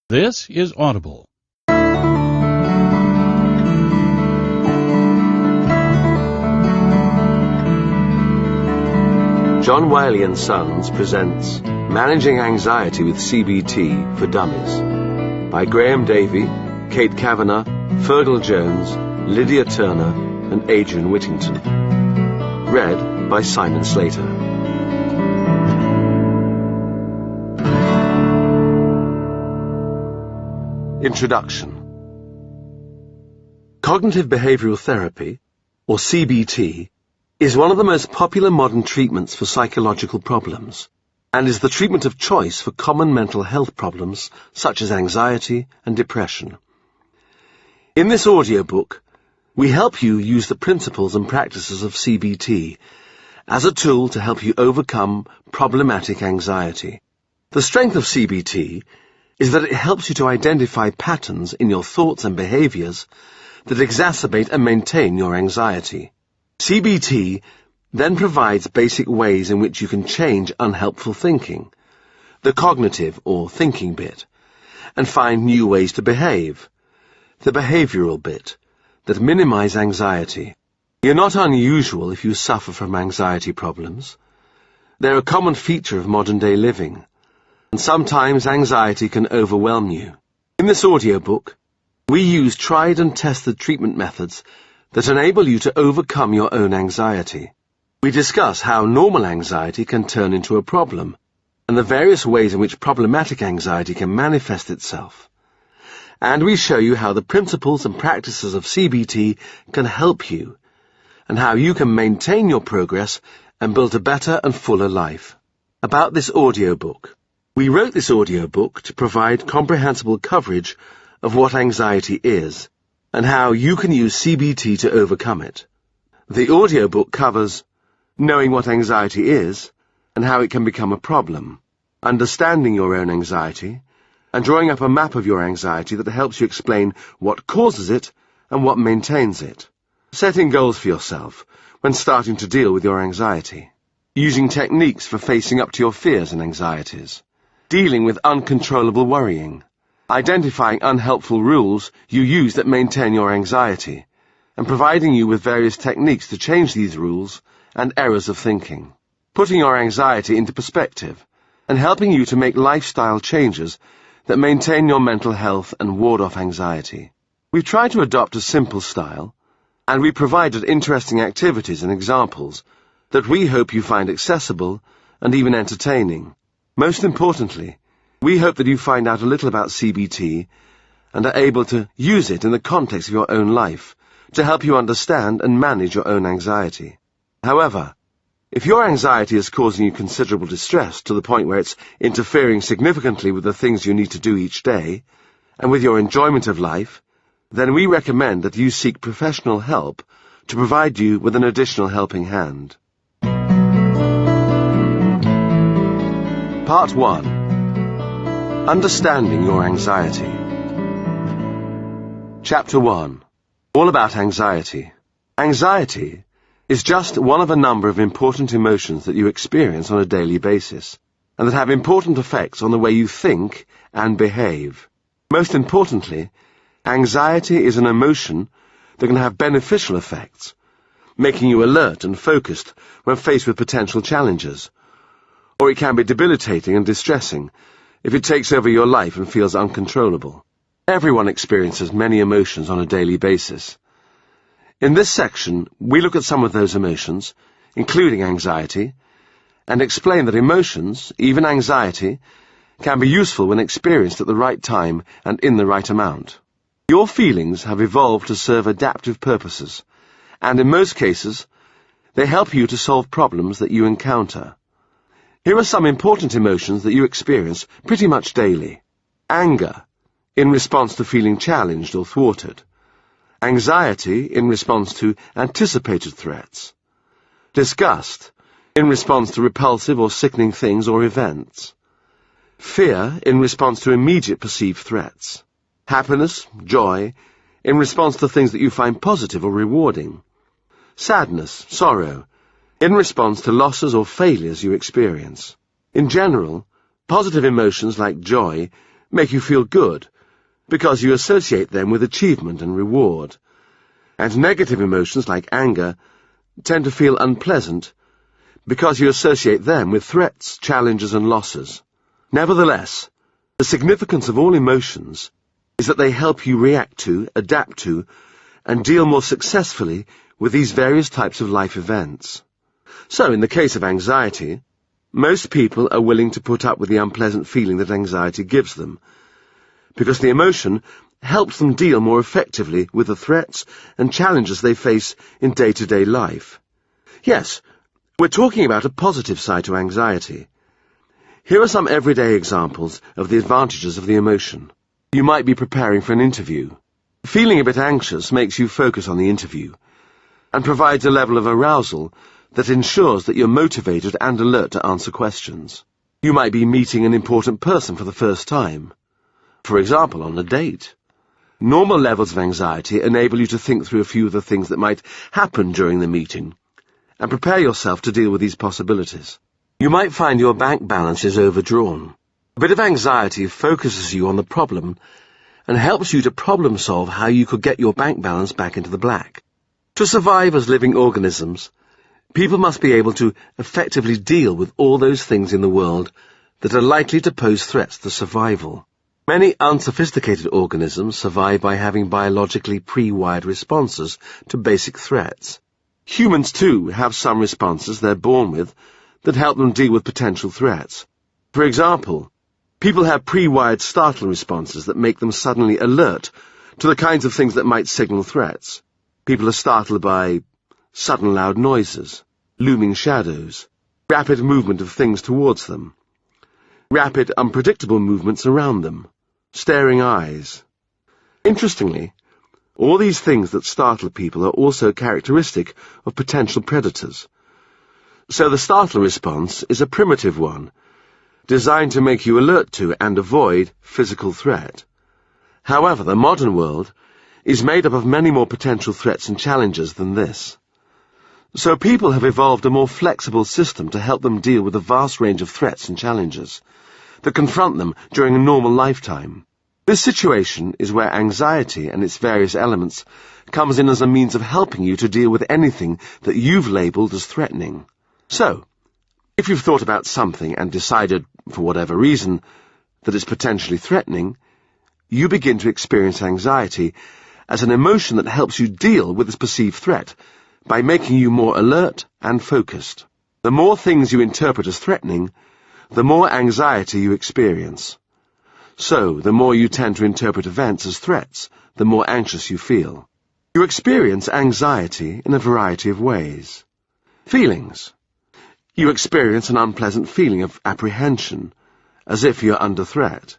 This is Audible. John Wiley & Sons presents Managing Anxiety with CBT for Dummies by Graham Davey, Kate Kavanagh, Fergal Jones, Lydia Turner and Adrian Whittington. Read by Simon Slater. Introduction. Cognitive behavioral therapy, or CBT, is one of the most popular modern treatments for psychological problems, and is the treatment of choice for common mental health problems such as anxiety and depression. In this audiobook, we help you use the principles and practices of CBT as a tool to help you overcome problematic anxiety. The strength of CBT is that it helps you to identify patterns in your thoughts and behaviors that exacerbate and maintain your anxiety. CBT then provides basic ways in which you can change unhelpful thinking, the cognitive or thinking bit, and find new ways to behave, the behavioral bit, that minimize anxiety. You're not unusual if you suffer from anxiety problems. They're a common feature of modern-day living, and sometimes anxiety can overwhelm you. In this audiobook, we use tried and tested treatment methods that enable you to overcome your own anxiety. We discuss how normal anxiety can turn into a problem, and the various ways in which problematic anxiety can manifest itself. And we show you how the principles and practices of CBT can help you, and how you can maintain your progress and build a better and fuller life. About this audiobook. We wrote this audiobook to provide comprehensible coverage of what anxiety is, and how you can use CBT to overcome it. The audiobook covers knowing what anxiety is and how it can become a problem, understanding your own anxiety, and drawing up a map of your anxiety that helps you explain what causes it and what maintains it. Setting goals for yourself when starting to deal with your anxiety. Using techniques for facing up to your fears and anxieties. Dealing with uncontrollable worrying. Identifying unhelpful rules you use that maintain your anxiety, and providing you with various techniques to change these rules and errors of thinking. Putting your anxiety into perspective, and helping you to make lifestyle changes that maintain your mental health and ward off anxiety. We've tried to adopt a simple style, and we provided interesting activities and examples that we hope you find accessible and even entertaining. Most importantly, we hope that you find out a little about CBT and are able to use it in the context of your own life to help you understand and manage your own anxiety. However, if your anxiety is causing you considerable distress to the point where it's interfering significantly with the things you need to do each day and with your enjoyment of life, then we recommend that you seek professional help to provide you with an additional helping hand. Part 1. Understanding your anxiety. Chapter 1. All about anxiety. Anxiety is just one of a number of important emotions that you experience on a daily basis, and that have important effects on the way you think and behave. Most importantly, anxiety is an emotion that can have beneficial effects, making you alert and focused when faced with potential challenges, or it can be debilitating and distressing if it takes over your life and feels uncontrollable. Everyone experiences many emotions on a daily basis. In this section, we look at some of those emotions, including anxiety, and explain that emotions, even anxiety, can be useful when experienced at the right time and in the right amount. Your feelings have evolved to serve adaptive purposes, and in most cases, they help you to solve problems that you encounter. Here are some important emotions that you experience pretty much daily. Anger, in response to feeling challenged or thwarted. Anxiety, in response to anticipated threats. Disgust, in response to repulsive or sickening things or events. Fear, in response to immediate perceived threats. Happiness, joy, in response to things that you find positive or rewarding. Sadness, sorrow, in response to losses or failures you experience. In general, positive emotions like joy make you feel good because you associate them with achievement and reward. And negative emotions like anger tend to feel unpleasant because you associate them with threats, challenges, and losses. Nevertheless, the significance of all emotions is that they help you react to, adapt to, and deal more successfully with these various types of life events. So, in the case of anxiety, most people are willing to put up with the unpleasant feeling that anxiety gives them, because the emotion helps them deal more effectively with the threats and challenges they face in day-to-day life. Yes, we're talking about a positive side to anxiety. Here are some everyday examples of the advantages of the emotion. You might be preparing for an interview. Feeling a bit anxious makes you focus on the interview and provides a level of arousal that ensures that you're motivated and alert to answer questions. You might be meeting an important person for the first time, for example, on a date. Normal levels of anxiety enable you to think through a few of the things that might happen during the meeting and prepare yourself to deal with these possibilities. You might find your bank balance is overdrawn. A bit of anxiety focuses you on the problem and helps you to problem solve how you could get your bank balance back into the black. To survive as living organisms, people must be able to effectively deal with all those things in the world that are likely to pose threats to survival. Many unsophisticated organisms survive by having biologically pre-wired responses to basic threats. Humans, too, have some responses they're born with that help them deal with potential threats. For example, people have pre-wired startle responses that make them suddenly alert to the kinds of things that might signal threats. People are startled by sudden loud noises, looming shadows, rapid movement of things towards them, rapid, unpredictable movements around them, staring eyes. Interestingly, all these things that startle people are also characteristic of potential predators. So the startle response is a primitive one, designed to make you alert to and avoid physical threat. However, the modern world is made up of many more potential threats and challenges than this. So people have evolved a more flexible system to help them deal with a vast range of threats and challenges that confront them during a normal lifetime. This situation is where anxiety and its various elements comes in as a means of helping you to deal with anything that you've labelled as threatening. So, if you've thought about something and decided, for whatever reason, that it's potentially threatening, you begin to experience anxiety as an emotion that helps you deal with this perceived threat by making you more alert and focused. The more things you interpret as threatening, the more anxiety you experience. So, the more you tend to interpret events as threats, the more anxious you feel. You experience anxiety in a variety of ways. Feelings. You experience an unpleasant feeling of apprehension, as if you're under threat.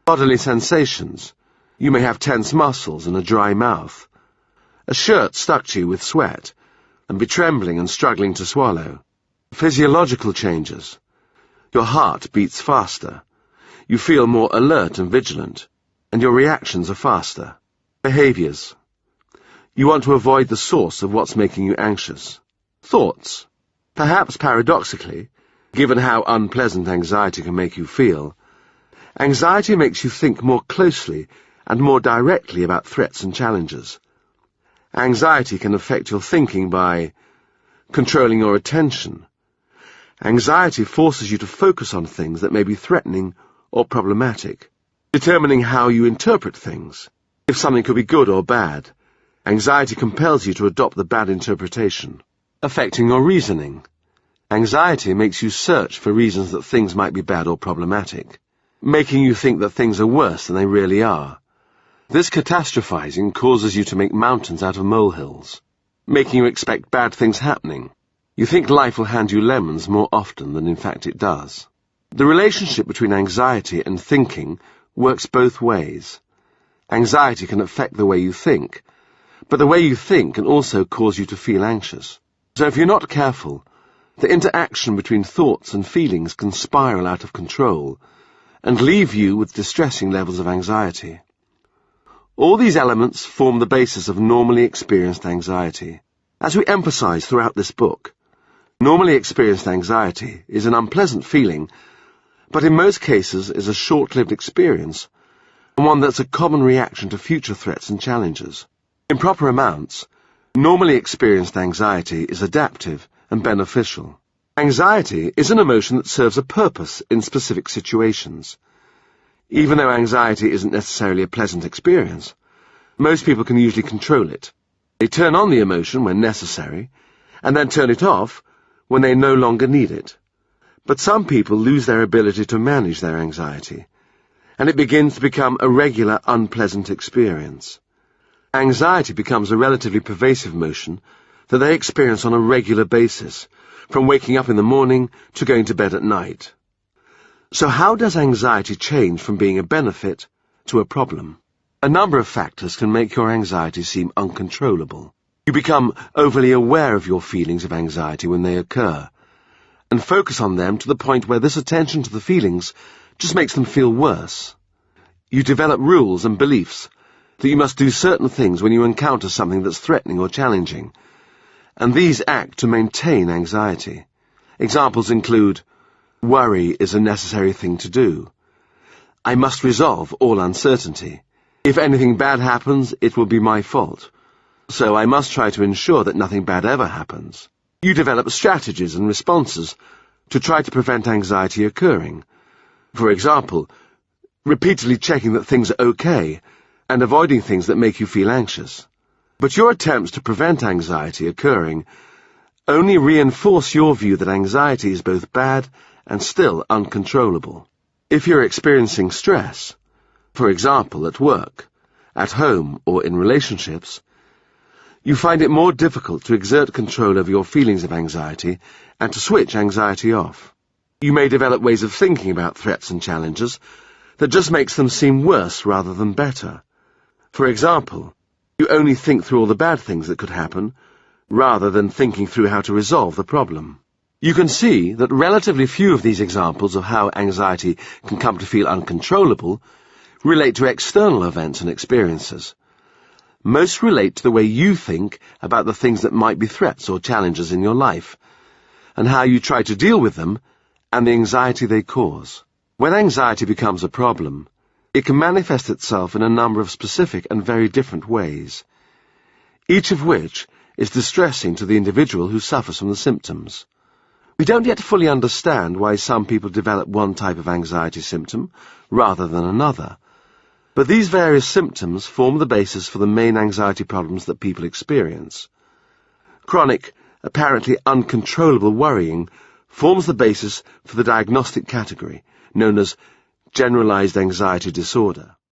Bodily sensations. You may have tense muscles and a dry mouth, a shirt stuck to you with sweat, and be trembling and struggling to swallow. Physiological changes. Your heart beats faster. You feel more alert and vigilant, and your reactions are faster. Behaviors. You want to avoid the source of what's making you anxious. Thoughts. Perhaps paradoxically, given how unpleasant anxiety can make you feel, anxiety makes you think more closely and more directly about threats and challenges. Anxiety can affect your thinking by controlling your attention. Anxiety forces you to focus on things that may be threatening or problematic, determining how you interpret things. If something could be good or bad, anxiety compels you to adopt the bad interpretation. Affecting your reasoning. Anxiety makes you search for reasons that things might be bad or problematic, making you think that things are worse than they really are. This catastrophizing causes you to make mountains out of molehills, making you expect bad things happening. You think life will hand you lemons more often than in fact it does. The relationship between anxiety and thinking works both ways. Anxiety can affect the way you think, but the way you think can also cause you to feel anxious. So if you're not careful, the interaction between thoughts and feelings can spiral out of control and leave you with distressing levels of anxiety. All these elements form the basis of normally experienced anxiety. As we emphasize throughout this book, normally experienced anxiety is an unpleasant feeling, but in most cases is a short-lived experience and one that's a common reaction to future threats and challenges. In proper amounts, normally experienced anxiety is adaptive and beneficial. Anxiety is an emotion that serves a purpose in specific situations. Even though anxiety isn't necessarily a pleasant experience, most people can usually control it. They turn on the emotion when necessary, and then turn it off when they no longer need it. But some people lose their ability to manage their anxiety, and it begins to become a regular, unpleasant experience. Anxiety becomes a relatively pervasive emotion that they experience on a regular basis, from waking up in the morning to going to bed at night. So how does anxiety change from being a benefit to a problem? A number of factors can make your anxiety seem uncontrollable. You become overly aware of your feelings of anxiety when they occur, and focus on them to the point where this attention to the feelings just makes them feel worse. You develop rules and beliefs that you must do certain things when you encounter something that's threatening or challenging, and these act to maintain anxiety. Examples include: worry is a necessary thing to do. I must resolve all uncertainty. If anything bad happens, it will be my fault, so I must try to ensure that nothing bad ever happens. You develop strategies and responses to try to prevent anxiety occurring. For example, repeatedly checking that things are okay and avoiding things that make you feel anxious. But your attempts to prevent anxiety occurring only reinforce your view that anxiety is both bad and still uncontrollable. If you're experiencing stress, for example at work, at home, or in relationships, you find it more difficult to exert control over your feelings of anxiety and to switch anxiety off. You may develop ways of thinking about threats and challenges that just makes them seem worse rather than better. For example, you only think through all the bad things that could happen, rather than thinking through how to resolve the problem. You can see that relatively few of these examples of how anxiety can come to feel uncontrollable relate to external events and experiences. Most relate to the way you think about the things that might be threats or challenges in your life, and how you try to deal with them, and the anxiety they cause. When anxiety becomes a problem, it can manifest itself in a number of specific and very different ways, each of which is distressing to the individual who suffers from the symptoms. We don't yet fully understand why some people develop one type of anxiety symptom rather than another, but these various symptoms form the basis for the main anxiety problems that people experience. Chronic, apparently uncontrollable worrying forms the basis for the diagnostic category, known as generalized anxiety disorder.